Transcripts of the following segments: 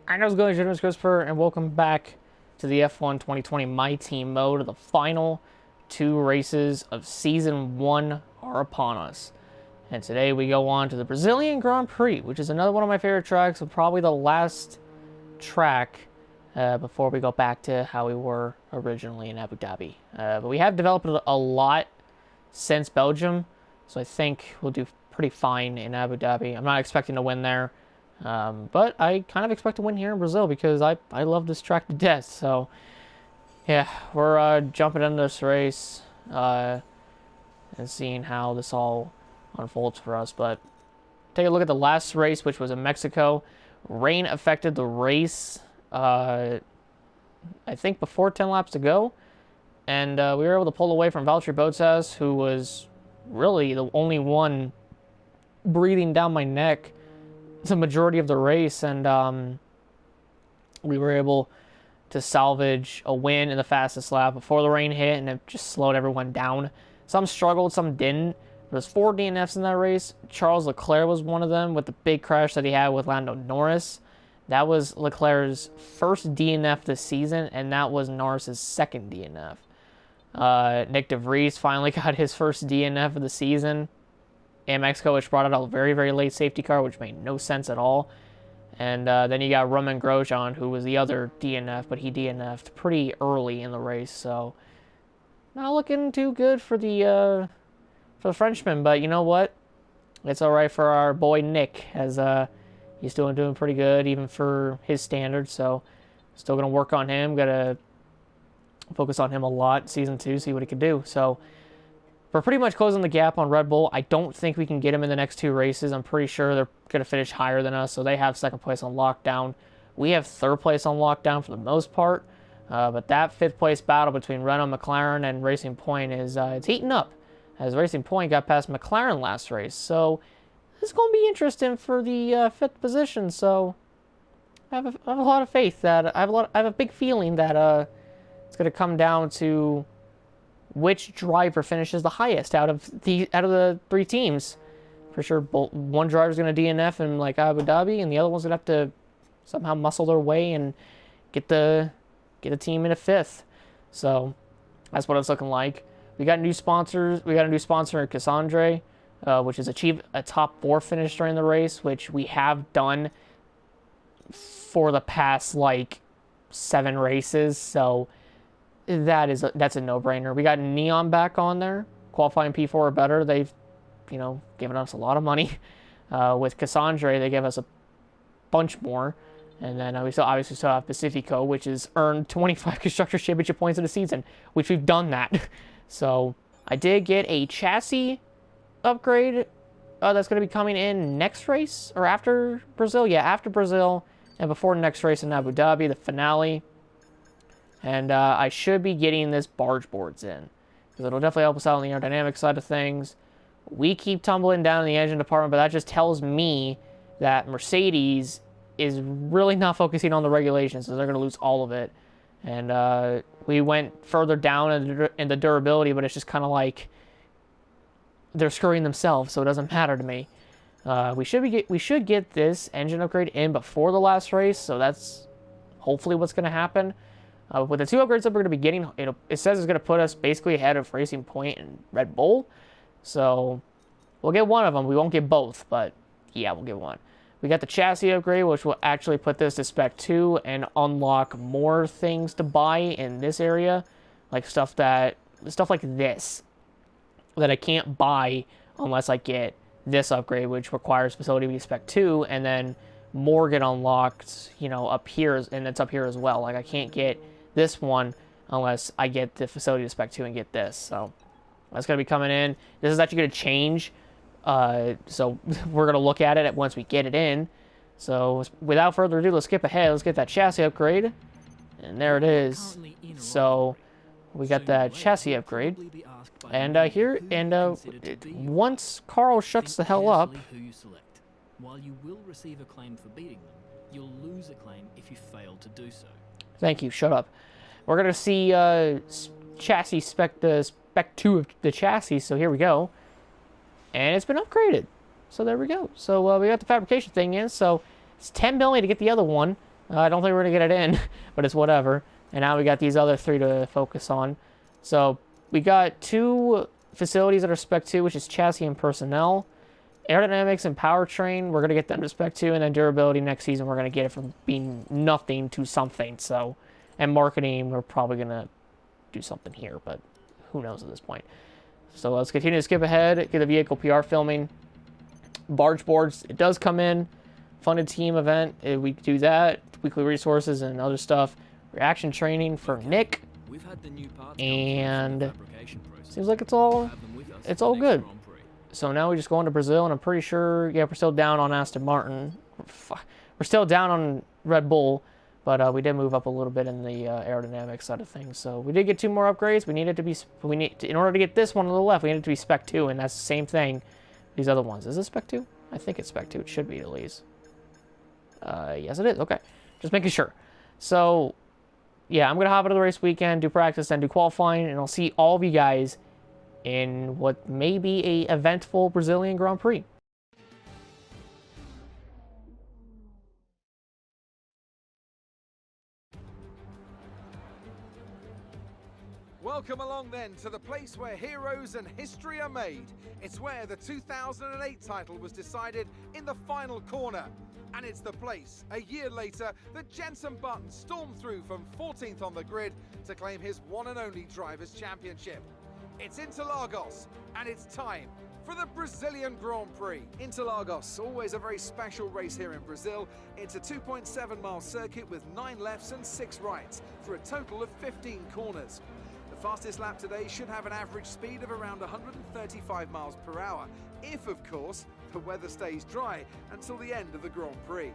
Alright, how's it going, Generous Christopher, and welcome back to the F1 2020 My Team mode. The final two races of Season 1 are upon us. And today we go on to the Brazilian Grand Prix, which is another one of my favorite tracks, and probably the last track before we go back to how we were originally in Abu Dhabi. But we have developed a lot since Belgium, so I think we'll do pretty fine in Abu Dhabi. I'm not expecting to win there. But I kind of expect to win here in Brazil because I love this track to death. So, yeah, we're jumping into this race and seeing how this all unfolds for us. But take a look at the last race, which was in Mexico. Rain affected the race, I think, before 10 laps to go. And we were able to pull away from Valtteri Bottas, who was really the only one breathing down my neck the majority of the race, and we were able to salvage a win in the fastest lap before the rain hit, and it just slowed everyone down. Some struggled, some didn't. There was 4 DNFs in that race. Charles Leclerc was one of them with the big crash that he had with Lando Norris. That was Leclerc's first DNF this season, and that was Norris's second DNF. Nick DeVries finally got his first DNF of the season in Mexico, which brought out a very, very late safety car, which made no sense at all. And then you got Roman Grosjean, who was the other DNF, but he DNF'd pretty early in the race, so not looking too good for the Frenchman. But you know what? It's all right for our boy Nick, as he's still doing pretty good, even for his standards. So still gonna work on him. Gotta focus on him a lot. Season 2, see what he can do. So we're pretty much closing the gap on Red Bull. I don't think we can get them in the next 2 races. I'm pretty sure they're going to finish higher than us, so they have second place on lockdown. We have third place on lockdown for the most part, but that 5th place battle between Renault, McLaren, and Racing Point is it's heating up, as Racing Point got past McLaren last race. So this is going to be interesting for the 5th position. So I have a lot of faith that I have a big feeling that it's going to come down to which driver finishes the highest out of the 3 teams. For sure, one driver's going to DNF in like Abu Dhabi, and the other one's going to have to somehow muscle their way and get the team into 5th. So that's what it's looking like. We got new sponsors. We got a new sponsor in Cassandre, which has achieved a top 4 finish during the race, which we have done for the past like 7 races. So that's a no-brainer. We got Neon back on there, qualifying P4 or better. They've, given us a lot of money. With Cassandre, they gave us a bunch more. And then we still have Pacifico, which has earned 25 Constructors' Championship points in the season, which we've done that. So I did get a chassis upgrade that's going to be coming in next race, or after Brazil. Yeah, after Brazil, and before next race in Abu Dhabi, the finale. And I should be getting this barge boards in, because it'll definitely help us out on the aerodynamic side of things. We keep tumbling down in the engine department, but that just tells me that Mercedes is really not focusing on the regulations, so they're going to lose all of it. And we went further down in the durability, but it's just kind of like they're screwing themselves, so it doesn't matter to me. We should get this engine upgrade in before the last race, so that's hopefully what's going to happen. With the 2 upgrades that we're going to be getting, it says it's going to put us basically ahead of Racing Point and Red Bull. So we'll get one of them. We won't get both, but yeah, we'll get one. We got the chassis upgrade, which will actually put this to Spec 2 and unlock more things to buy in this area, like stuff like this that I can't buy unless I get this upgrade, which requires facility to be Spec 2, and then more get unlocked, up here, and it's up here as well. Like I can't get this one unless I get the facility to Spec 2 and get this. So that's going to be coming in. This is actually going to change. So we're going to look at it once we get it in. So without further ado, let's skip ahead. Let's get that chassis upgrade. And there it is. So we got that chassis upgrade. And once Carl shuts the hell up, while you will receive a claim for beating them, you'll lose a claim if you fail to do so. Thank you, shut up. We're going to see chassis spec 2 of the chassis, so here we go. And it's been upgraded. So there we go. So we got the fabrication thing in, so it's $10 million to get the other one. I don't think we're going to get it in, but it's whatever. And now we got these other 3 to focus on. So we got 2 facilities that are Spec 2, which is chassis and personnel. Aerodynamics and powertrain, we're going to get them to Spec 2. And then durability next season, we're going to get it from being nothing to something. So, and marketing, we're probably going to do something here, but who knows at this point. So let's continue to skip ahead, get the vehicle PR filming. Barge boards, it does come in. Funded team event, we do that. Weekly resources and other stuff. Reaction training for Nick. We've had the new parts And seems like it's all good. So now we just go into Brazil, and I'm pretty sure, yeah, we're still down on Aston Martin. We're still down on Red Bull, but we did move up a little bit in the aerodynamics side of things. So we did get 2 more upgrades. We needed to be, in order to get this one on the left, we needed to be Spec 2, and that's the same thing. These other ones, is this Spec 2? I think it's Spec 2. It should be at least. Yes, it is. Okay, just making sure. So, yeah, I'm gonna hop into the race weekend, do practice, then do qualifying, and I'll see all of you guys in what may be a eventful Brazilian Grand Prix. Welcome along then to the place where heroes and history are made. It's where the 2008 title was decided in the final corner. And it's the place, a year later, that Jenson Button stormed through from 14th on the grid to claim his one and only Drivers' Championship. It's Interlagos, and it's time for the Brazilian Grand Prix. Interlagos, always a very special race here in Brazil. It's a 2.7-mile circuit with 9 lefts and 6 rights for a total of 15 corners. The fastest lap today should have an average speed of around 135 miles per hour, if, of course, the weather stays dry until the end of the Grand Prix.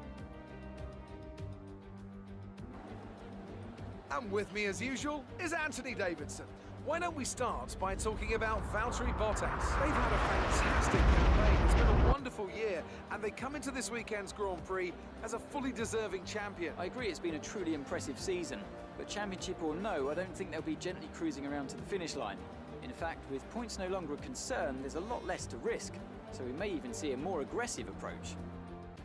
And with me, as usual, is Anthony Davidson. Why don't we start by talking about Valtteri Bottas? They've had a fantastic campaign. It's been a wonderful year, and they come into this weekend's Grand Prix as a fully deserving champion. I agree, it's been a truly impressive season, but championship or no, I don't think they'll be gently cruising around to the finish line. In fact, with points no longer a concern, there's a lot less to risk, so we may even see a more aggressive approach.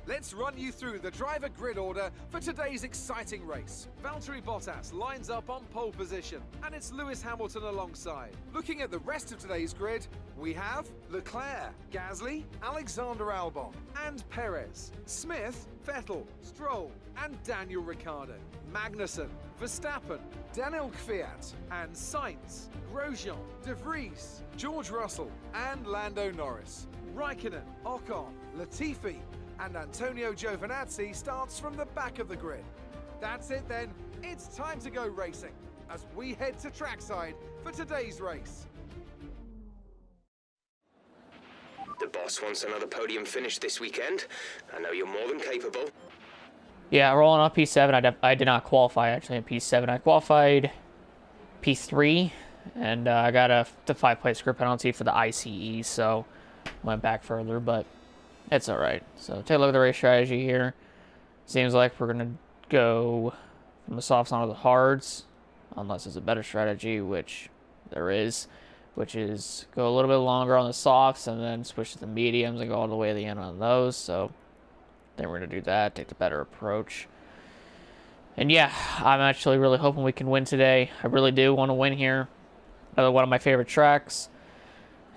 Let's run you through the driver grid order for today's exciting race. Valtteri Bottas lines up on pole position, and it's Lewis Hamilton alongside. Looking at the rest of today's grid, we have Leclerc, Gasly, Alexander Albon, and Perez, Smith, Vettel, Stroll, and Daniel Ricciardo, Magnussen, Verstappen, Daniel Kvyat, and Sainz, Grosjean, De Vries, George Russell, and Lando Norris. Raikkonen, Ocon, Latifi, and Antonio Giovinazzi starts from the back of the grid. That's it then, it's time to go racing as we head to trackside for today's race. The boss wants another podium finish this weekend. I know you're more than capable. Yeah, rolling off P7. I did not qualify actually in P7. I qualified P3, and I got the 5-place grid penalty for the ICE, so went back further, but it's all right. So take a look at the race strategy here. Seems like we're gonna go from the softs onto the hards, unless there's a better strategy, which there is, which is go a little bit longer on the softs and then switch to the mediums and go all the way to the end on those. So then we're gonna do that, take the better approach. And yeah, I'm actually really hoping we can win today. I really do want to win here. Another one of my favorite tracks.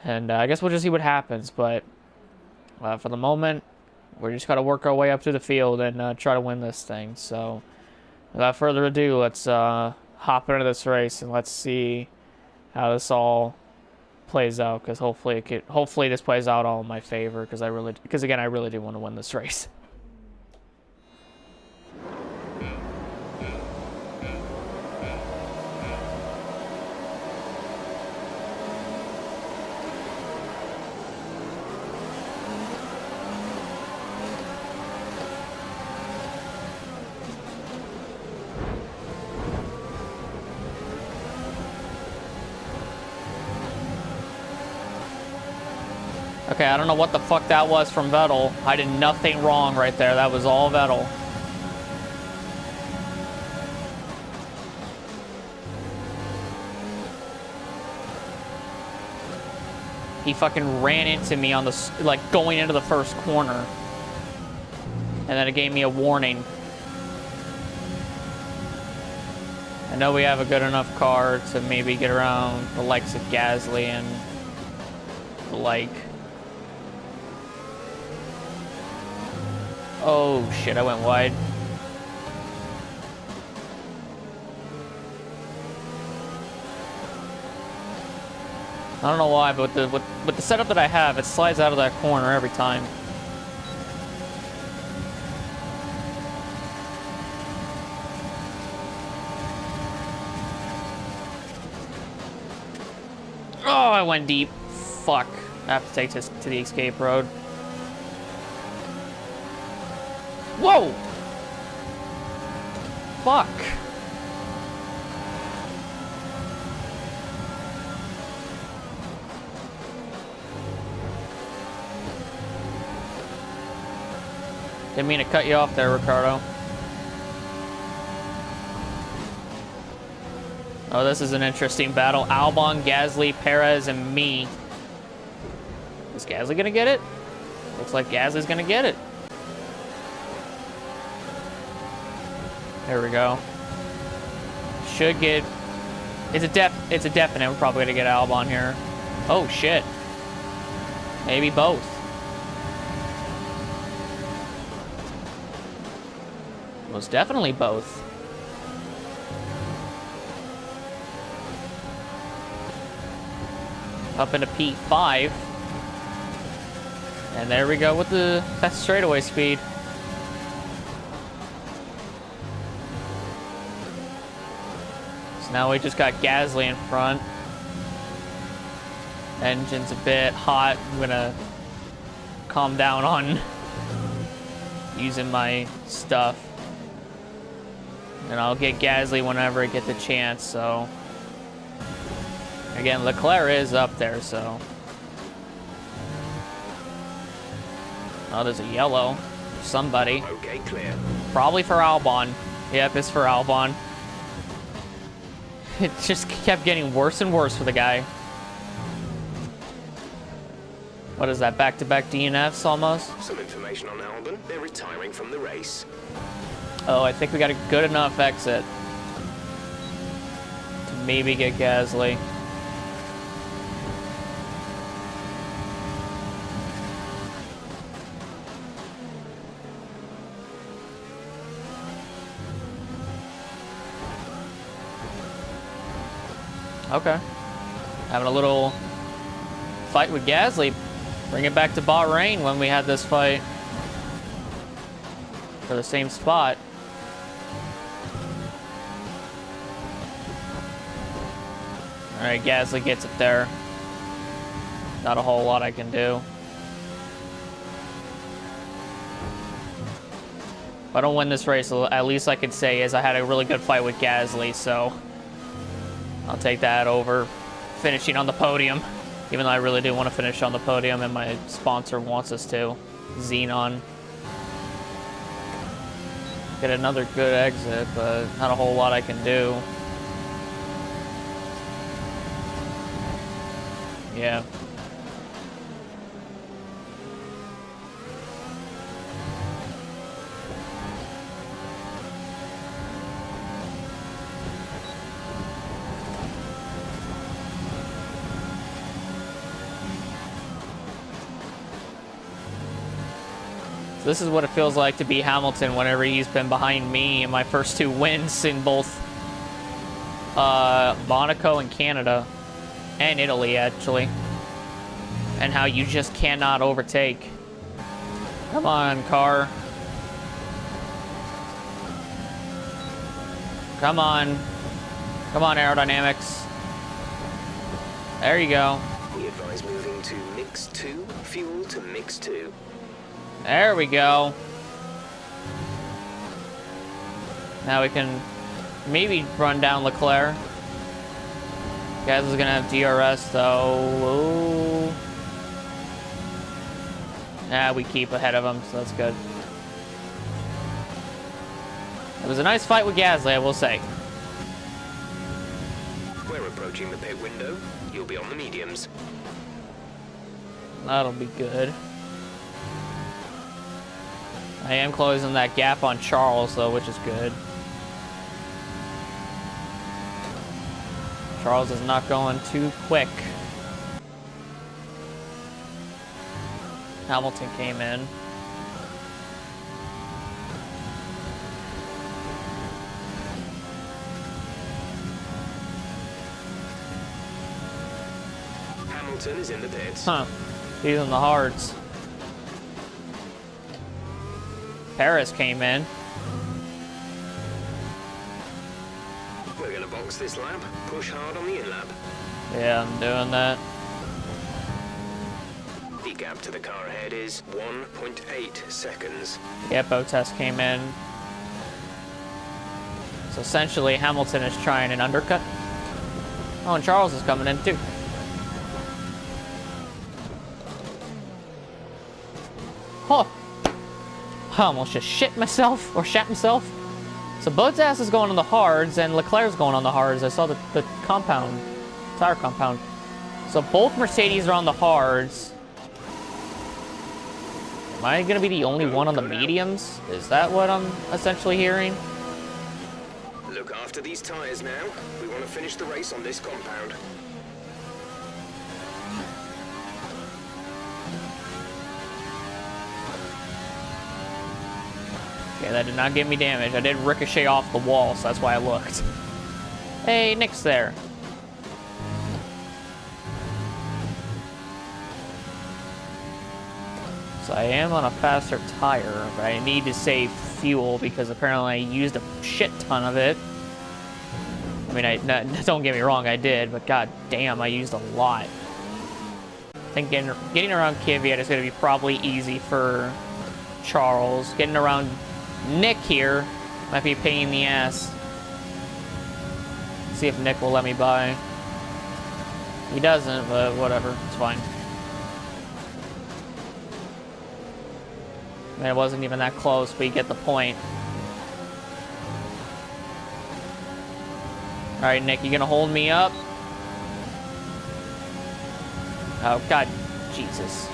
And I guess we'll just see what happens, but for the moment, we're just got to work our way up through the field and try to win this thing. So, without further ado, let's hop into this race and let's see how this all plays out. Because hopefully this plays out all in my favor. Because again, I really do want to win this race. Okay, I don't know what the fuck that was from Vettel. I did nothing wrong right there. That was all Vettel. He fucking ran into me on the, like, going into the first corner. And then it gave me a warning. I know we have a good enough car to maybe get around the likes of Gasly and the like. Oh shit, I went wide. I don't know why, but with the setup that I have, it slides out of that corner every time. Oh, I went deep. Fuck. I have to take this to the escape road. Whoa! Fuck. Didn't mean to cut you off there, Ricardo. Oh, this is an interesting battle. Albon, Gasly, Perez, and me. Is Gasly gonna get it? Looks like Gasly's gonna get it. There we go. Should get... It's a definite. We're probably gonna get Albon here. Oh, shit. Maybe both. Most definitely both. Up into P5. And there we go with the test straightaway speed. So now we just got Gasly in front. Engine's a bit hot. I'm gonna calm down on using my stuff. And I'll get Gasly whenever I get the chance, so... Again, Leclerc is up there, so... Oh, there's a yellow for somebody. Okay, clear. Probably for Albon. Yep, it's for Albon. It just kept getting worse and worse for the guy. What is that, back-to-back DNFs almost? Some information on Albon. They're retiring from the race. Oh, I think we got a good enough exit to maybe get Gasly. Okay. Having a little fight with Gasly. Bring it back to Bahrain when we had this fight for the same spot. Alright, Gasly gets it there. Not a whole lot I can do. If I don't win this race, at least I could say is I had a really good fight with Gasly, so I'll take that over finishing on the podium. Even though I really do want to finish on the podium and my sponsor wants us to. Xenon. Get another good exit, but not a whole lot I can do. Yeah. This is what it feels like to be Hamilton whenever he's been behind me in my first two wins in both Monaco and Canada, and Italy, actually. And how you just cannot overtake. Come on, car. Come on. Come on, aerodynamics. There you go. We advise moving to mix 2, fuel to mix 2. There we go. Now we can maybe run down Leclerc. Guys is gonna have DRS though. Ooh. Nah, we keep ahead of him, so that's good. It was a nice fight with Gasly, I will say. We're approaching the pit window. You'll be on the mediums. That'll be good. I am closing that gap on Charles, though, which is good. Charles is not going too quick. Hamilton came in. Hamilton is in the pits. Huh. He's in the hards. Paris came in. We're gonna box this lap. Push hard on the in-lap. Yeah, I'm doing that. The gap to the car ahead is 1.8 seconds. Yeah, Bottas came in. So essentially, Hamilton is trying an undercut. Oh, and Charles is coming in too. Oh! I almost just shit myself, or shat myself. So Bottas is going on the hards, and Leclerc's going on the hards. I saw the compound, tire compound. So both Mercedes are on the hards. Am I going to be the only one on the mediums? Is that what I'm essentially hearing? Look after these tires now. We want to finish the race on this compound. Okay, that did not give me damage. I did ricochet off the wall, so that's why I looked. Hey, Nick's there. So I am on a faster tire, but I need to save fuel because apparently I used a shit ton of it. I mean, don't get me wrong, I did, but god damn, I used a lot. I think getting around Kvyat is going to be probably easy for Charles. Getting around Nick here might be a pain in the ass. See if Nick will let me by. He doesn't, but whatever, it's fine. I mean, it wasn't even that close, but you get the point. Alright, Nick, you gonna hold me up? Oh, god, Jesus.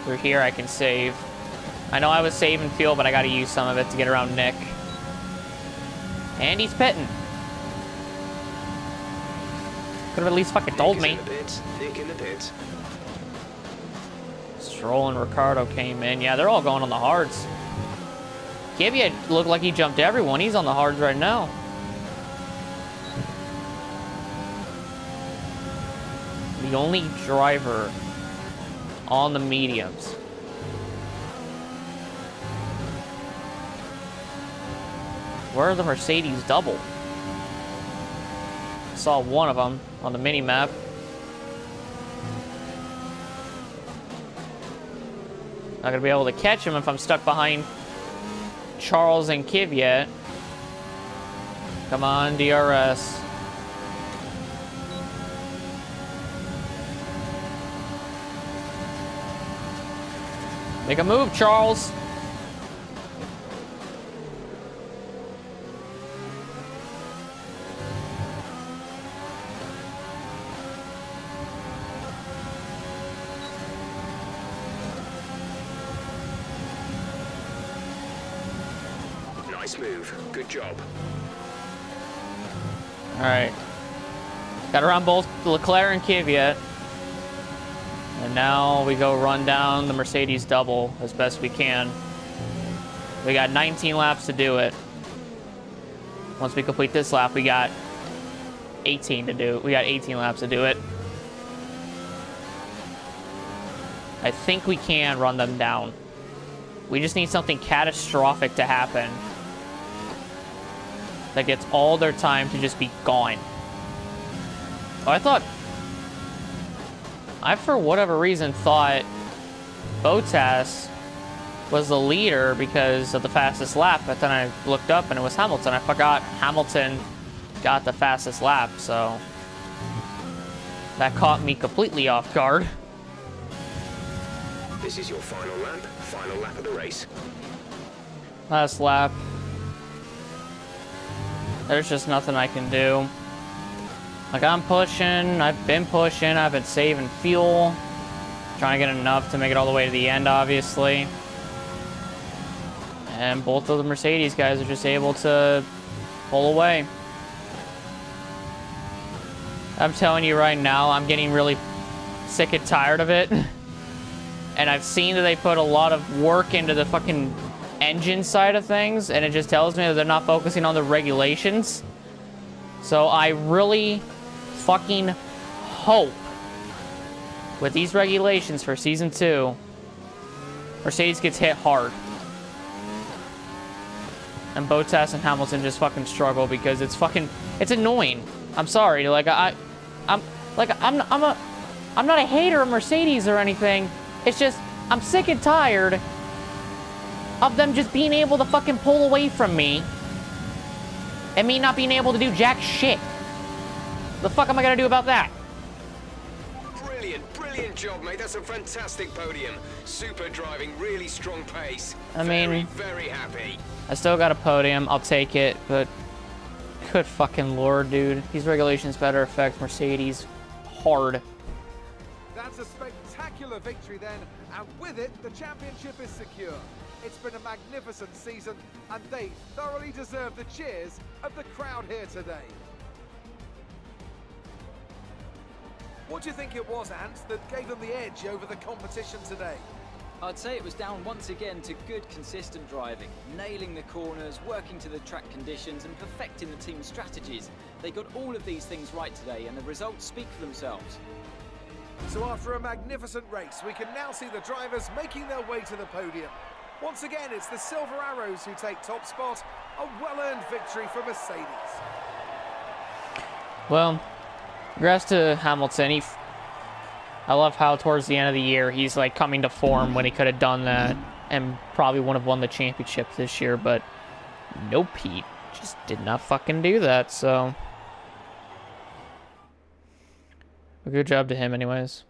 Through here I can save. I know I was saving fuel, but I gotta use some of it to get around Nick. And he's pitting. Could've at least fucking told me. Nick in the pits. Stroll and Ricardo came in. Yeah, they're all going on the hards. Kvyat looked like he jumped everyone. He's on the hards right now. The only driver on the mediums. Where are the Mercedes double? I saw one of them on the mini-map. Not gonna be able to catch him if I'm stuck behind Charles and Kvyat. Come on, DRS. Make a move, Charles. Nice move. Good job. Alright. Got around both Leclerc and Kvyat. And now we go run down the Mercedes double as best we can. We got 19 laps to do it. Once we complete this lap, we got 18 to do. We got 18 laps to do it. I think we can run them down. We just need something catastrophic to happen that gets all their time to just be gone. Oh, I, for whatever reason, thought Bottas was the leader because of the fastest lap, but then I looked up and it was Hamilton. I forgot Hamilton got the fastest lap, so that caught me completely off guard. This is your final lap of the race. Last lap. There's just nothing I can do. Like, I'm pushing, I've been pushing, I've been saving fuel. Trying to get enough to make it all the way to the end, obviously. And both of the Mercedes guys are just able to pull away. I'm telling you right now, I'm getting really sick and tired of it. And I've seen that they put a lot of work into the fucking engine side of things, and it just tells me that they're not focusing on the regulations. So I really fucking hope with these regulations for Season 2, Mercedes gets hit hard. And Bottas and Hamilton just fucking struggle because it's annoying. I'm sorry, like I'm not a hater of Mercedes or anything. It's just I'm sick and tired of them just being able to fucking pull away from me and me not being able to do jack shit. The fuck am I gonna do about that? Brilliant job, mate. That's a fantastic podium. Super driving, really strong pace. I mean, very happy. I still got a podium. I'll take it, but good fucking lord, dude. These regulations better affect Mercedes hard. That's a spectacular victory then, and with it, the championship is secure. It's been a magnificent season, and they thoroughly deserve the cheers of the crowd here today. What do you think it was, Ant, that gave them the edge over the competition today? I'd say it was down once again to good, consistent driving, nailing the corners, working to the track conditions, and perfecting the team's strategies. They got all of these things right today, and the results speak for themselves. So after a magnificent race, we can now see the drivers making their way to the podium. Once again, it's the Silver Arrows who take top spot, a well-earned victory for Mercedes. Well, congrats to Hamilton. I love how towards the end of the year he's like coming to form when he could have done that and probably would have won the championship this year, but nope, he just did not fucking do that. So a good job to him anyways.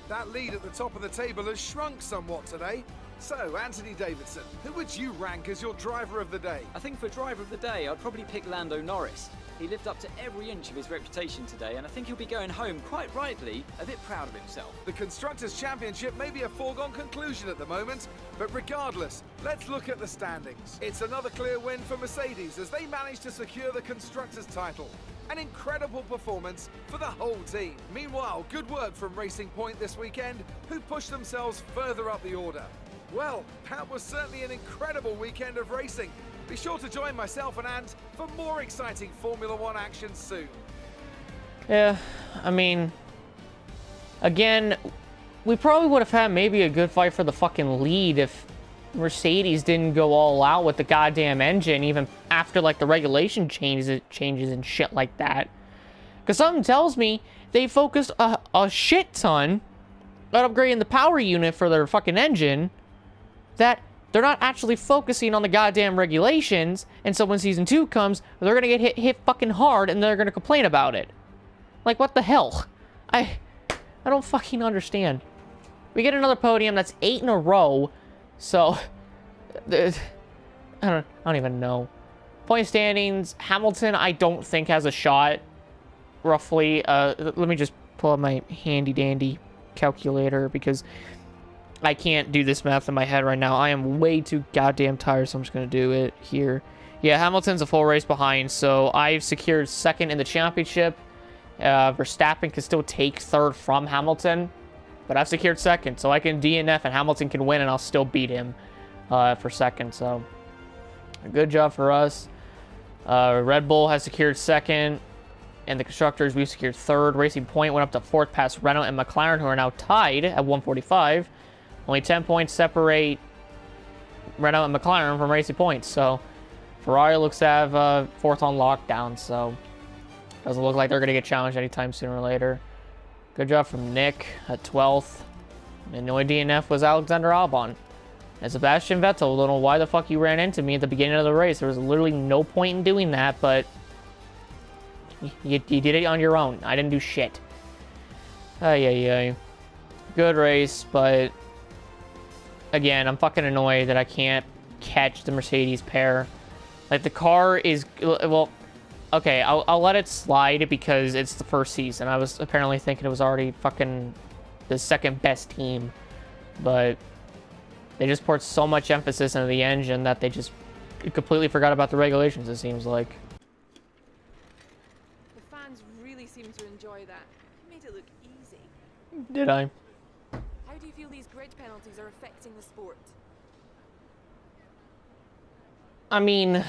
That lead at the top of the table has shrunk somewhat today. So, Anthony Davidson, who would you rank as your driver of the day? I think for driver of the day, I'd probably pick Lando Norris. He lived up to every inch of his reputation today, and I think he'll be going home, quite rightly, a bit proud of himself. The Constructors' Championship may be a foregone conclusion at the moment, but regardless, let's look at the standings. It's another clear win for Mercedes as they managed to secure the Constructors' title. An incredible performance for the whole team. Meanwhile, good work from Racing Point this weekend, who pushed themselves further up the order. Well, that was certainly an incredible weekend of racing. Be sure to join myself and Ant for more exciting Formula One action soon. Yeah, I mean, again, we probably would have had maybe a good fight for the fucking lead if Mercedes didn't go all out with the goddamn engine, even after like the regulation changes and shit like that. Because something tells me they focused a shit ton on upgrading the power unit for their fucking engine, that they're not actually focusing on the goddamn regulations, and so when Season 2 comes, they're gonna get hit fucking hard, and they're gonna complain about it. Like, what the hell? I don't fucking understand. We get another podium, that's 8 in a row, so I don't even know. Point standings, Hamilton I don't think has a shot, roughly. Let me just pull up my handy-dandy calculator, because I can't do this math in my head right now. I am way too goddamn tired, so I'm just going to do it here. Yeah, Hamilton's a full race behind, so I've secured second in the championship. Verstappen can still take third from Hamilton, but I've secured second, so I can DNF and Hamilton can win, and I'll still beat him for second. So, a good job for us. Red Bull has secured second, and the Constructors, we've secured third. Racing Point went up to fourth past Renault and McLaren, who are now tied at 145. Only 10 points separate Renault and McLaren from Racing Points. So Ferrari looks to have fourth on lockdown. So doesn't look like they're going to get challenged anytime sooner or later. Good job from Nick at 12th. And the only DNF was Alexander Albon. And Sebastian Vettel, don't know why the fuck you ran into me at the beginning of the race. There was literally no point in doing that, but you did it on your own. I didn't do shit. Ay. Good race, but again, I'm fucking annoyed that I can't catch the Mercedes pair. Like, the car is, well, okay, I'll let it slide because it's the first season. I was apparently thinking it was already fucking the second best team, but They just poured so much emphasis into the engine that they just completely forgot about the regulations, it seems like. The fans really seem to enjoy that. You made it look easy. Did I? How do you feel these grid penalties are affecting the sport? I mean,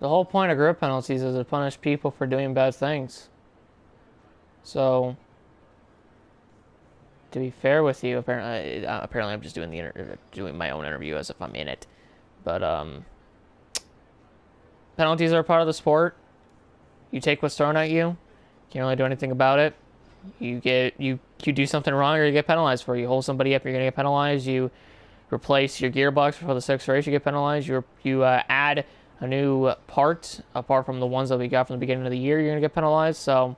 the whole point of grid penalties is to punish people for doing bad things. So, to be fair with you, apparently I'm just doing my own interview as if I'm in it. But penalties are a part of the sport. You take what's thrown at you. Can't really do anything about it. You do something wrong, or you get penalized for it. You hold somebody up, you're gonna get penalized. You replace your gearbox before the 6th race, you get penalized. You add a new part apart from the ones that we got from the beginning of the year, you're gonna get penalized. So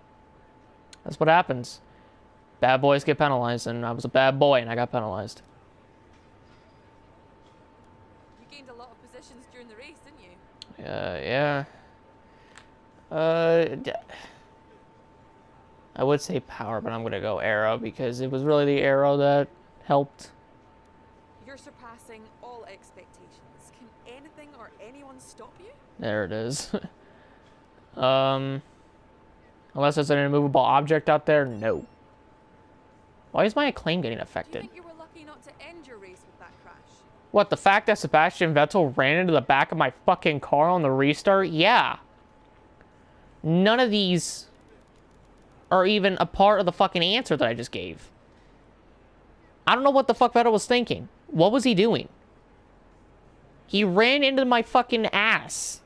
that's what happens. Bad boys get penalized, and I was a bad boy and I got penalized. You gained a lot of positions during the race, didn't you? Yeah. I would say power, but I'm going to go aero because it was really the aero that helped. You're surpassing all expectations. Can anything or anyone stop you? There it is. Unless there's an immovable object out there, no. Why is my acclaim getting Do you affected? think you were lucky not to end your race with that crash? What, the fact that Sebastian Vettel ran into the back of my fucking car on the restart? Yeah. None of these are even a part of the fucking answer that I just gave. I don't know what the fuck Vettel was thinking. What was he doing? He ran into my fucking ass.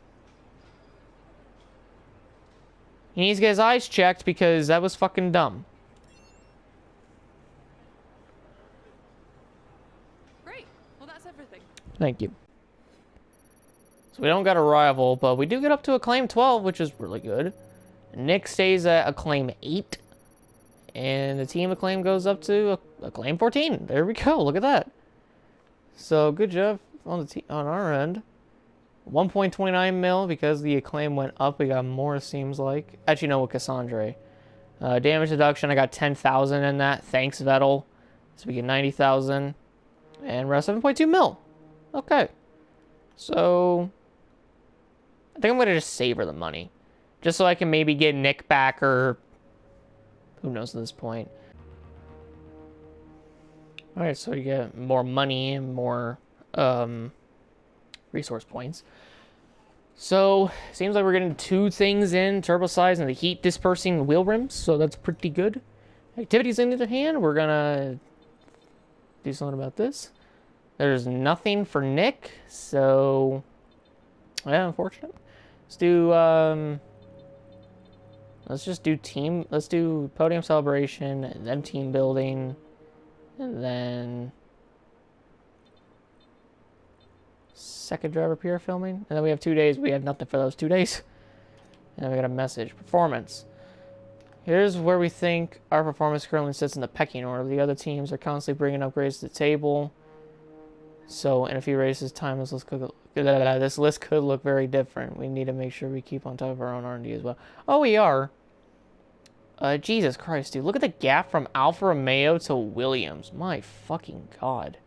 He needs to get his eyes checked because that was fucking dumb. Great. Well, that's everything. Thank you. So we don't got a rival, but we do get up to Acclaim 12, which is really good. Nick stays at Acclaim 8. And the team Acclaim goes up to Acclaim 14. There we go. Look at that. So good job on on our end. 1.29 mil because the Acclaim went up. We got more, it seems like. Actually, no, with Cassandre. Damage deduction, I got 10,000 in that. Thanks, Vettel. So we get 90,000. And we're at 7.2 mil. Okay. So I think I'm going to just savor the money. Just so I can maybe get Nick back, or who knows at this point. Alright, so you get more money and more resource points. So, seems like we're getting 2 things in, turbo size and the heat dispersing wheel rims, so that's pretty good. Activities in the hand, we're gonna do something about this. There's nothing for Nick, so yeah, unfortunate. Let's just do team. Let's do podium celebration, and then team building, and then second driver peer filming, and then we have 2 days. We have nothing for those 2 days, and then we got a message performance. Here's where we think our performance currently sits in the pecking order. The other teams are constantly bringing upgrades to the table. So in a few races, this list could look very different. We need to make sure we keep on top of our own R&D as well. Oh, we are. Jesus Christ, dude. Look at the gap from Alfa Romeo to Williams. My fucking God.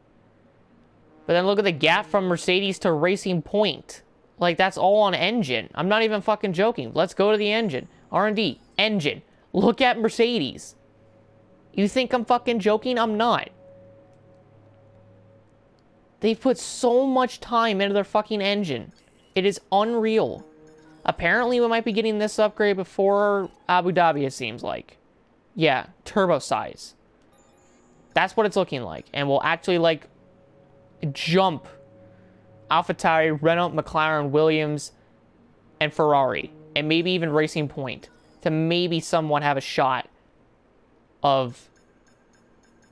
But then look at the gap from Mercedes to Racing Point. Like, that's all on engine. I'm not even fucking joking. Let's go to the engine. R&D. Engine. Look at Mercedes. You think I'm fucking joking? I'm not. They've put so much time into their fucking engine. It is unreal. Apparently, we might be getting this upgrade before Abu Dhabi, it seems like. Yeah, turbo size. That's what it's looking like. And we'll actually, like, jump AlphaTauri, Renault, McLaren, Williams, and Ferrari. And maybe even Racing Point. To maybe somewhat have a shot of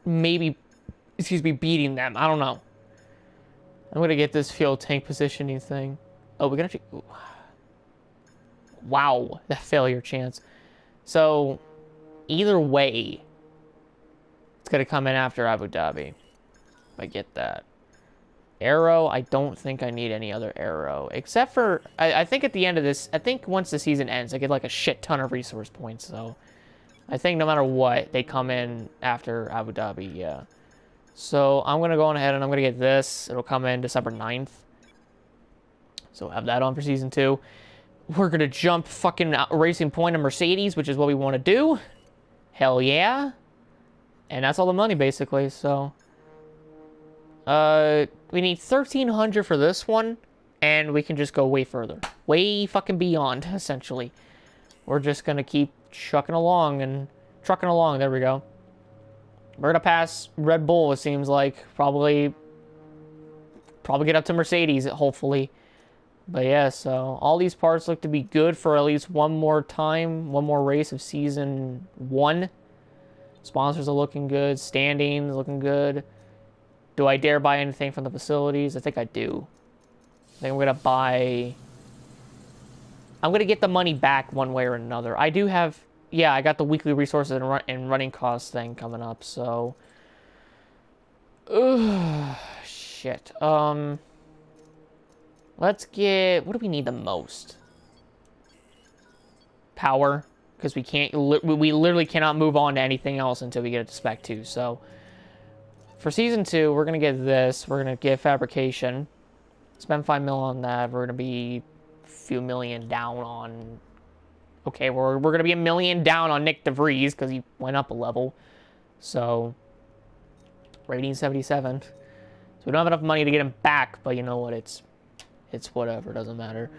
maybe, beating them. I don't know. I'm going to get this fuel tank positioning thing. Oh, we're going to... Wow, that failure chance. So, either way, it's going to come in after Abu Dhabi. If I get that. Aero, I don't think I need any other aero. Except for, I think at the end of this, I think once the season ends, I get like a shit ton of resource points. So, I think no matter what, they come in after Abu Dhabi, yeah. So I'm going to go on ahead and I'm going to get this. It'll come in December 9th. So have that on for Season 2. We're going to jump fucking Racing Point and Mercedes, which is what we want to do. Hell yeah. And that's all the money, basically, so... we need 1,300 for this one, and we can just go way further. Way fucking beyond, essentially. We're just gonna keep trucking along, there we go. We're gonna pass Red Bull, it seems like. Probably get up to Mercedes, hopefully. But yeah, so all these parts look to be good for at least one more race of Season 1. Sponsors are looking good. Standings looking good. Do I dare buy anything from the facilities? I think I do. I think I'm going to buy... I'm going to get the money back one way or another. I do have... Yeah, I got the weekly resources and running costs thing coming up, so... Ugh, shit. Let's get... What do we need the most? Power. Because we literally cannot move on to anything else until we get it to Spec 2, so... For Season 2, we're going to get this. We're going to get Fabrication. Spend 5 mil on that. We're going to be a few million down on... Okay, we're going to be $1 million down on Nick DeVries because he went up a level. So, rating 77. So we don't have enough money to get him back, but you know what? It's whatever. It doesn't matter.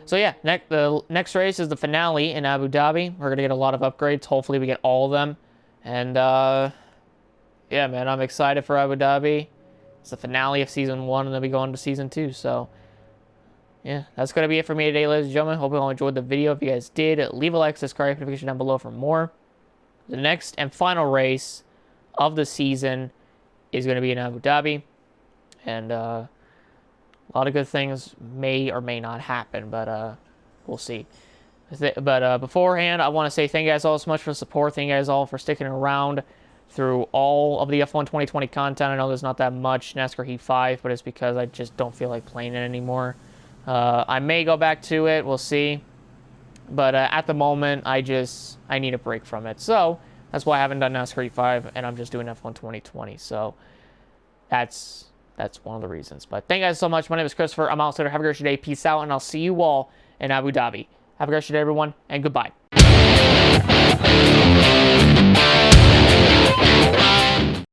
So yeah, the next race is the finale in Abu Dhabi. We're going to get a lot of upgrades. Hopefully we get all of them. And, yeah, man, I'm excited for Abu Dhabi. It's the finale of Season 1, and then we go on to Season 2, so... Yeah, that's going to be it for me today, ladies and gentlemen. Hope you all enjoyed the video. If you guys did, leave a like, subscribe, notification down below for more. The next and final race of the season is going to be in Abu Dhabi. And, a lot of good things may or may not happen, but, we'll see. But, beforehand, I want to say thank you guys all so much for the support. Thank you guys all for sticking around through all of the F1 2020 content. I know there's not that much NASCAR Heat 5, but it's because I just don't feel like playing it anymore. I may go back to it, we'll see. But at the moment, I need a break from it. So, that's why I haven't done NASCAR Heat 5, and I'm just doing F1 2020. So, that's one of the reasons. But thank you guys so much. My name is Christopher. I'm Outsider. Have a great day. Peace out, and I'll see you all in Abu Dhabi. Have a great day, everyone, and goodbye.